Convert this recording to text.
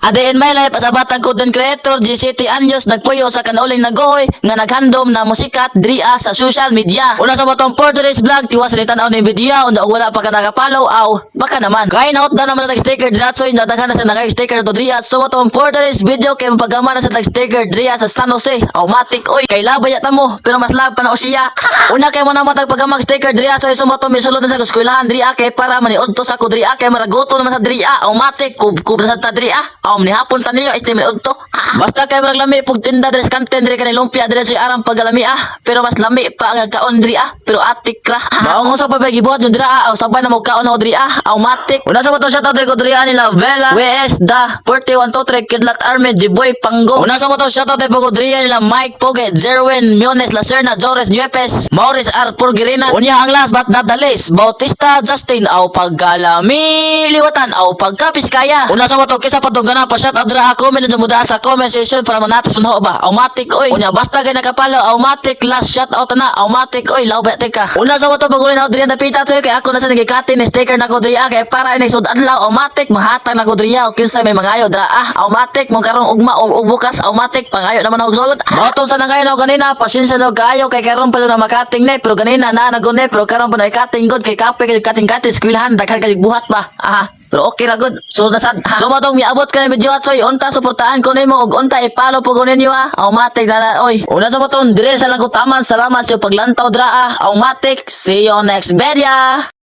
A day in my life as a batang content creator, 17 anyos nagpuyo sa kanuling nagohoy nga naghandom na musikat dria sa social media. Una sa batong for today's vlog, tiwas sa tanaw ni video unda wala pa ka nakapalaw aw baka naman. Kay naot na naman sa sticker diratsoy nadaghan na sa nagay sticker to dria. So batong for today's video kay mapagama na sa sticker dria sa San Jose. Automatic oy kay labay yata mo pero mas lab pa na siya. Una kay mo na matagpagamag sticker dria so sumato misulod na sa eskwelahan dria kay para maniud to sa ko dria kay maragoto naman sa dria. Automatic kub sa ta dria. Ni hapon ta niyo estimate udto. Basta kay murag lami pug tinda dres kanten dire kanay lumpia dire sa arang pagalami pero mas lami pa ang kaon diri pero atik ra. Baong sa pabay gibuhat yung dira o sabay na mo kaon ho diri automatic. Una sa moto shoutout ko diri nila Vela WS da 4123 Kidlat Army Jiboy Panggo. Una sa moto shoutout ko diri nila Mike Poget Zerwin Miones Lacerna Jores Nuepes Maurice R Purgirina. Unya ang last but not the least Bautista Justin au paggalami liwatan au pagkapiskaya. Una sa moto kisa patong pa shot out dra comment na muda sa comment section para manatas mo ba automatic oy unya basta kay nakapalo automatic last shot out na automatic oy law ba teka una sa moto pagulo na diri na pita to kay ako na sa nagikatin sticker na ko diri kay para ini sud adlaw automatic mahatag na ko diri kinsa may mangayo dra automatic mo karong ugma ug bukas automatic pangayo naman og sulod motong sa nangayo na kanina pasensya no kayo kay karon pa na makating na pero ganina na nagone pero karon pa na kating god kay kape kay kating eskwelahan daghan kay buhat ba pero okay ra good so nasad so matong miabot ka video at soy unta suportahan ko nimo og unta i-follow po ko ninyo automatic na oy una sa moton dire sa lang ko taman salamat sa paglantaw dra automatic see you next video.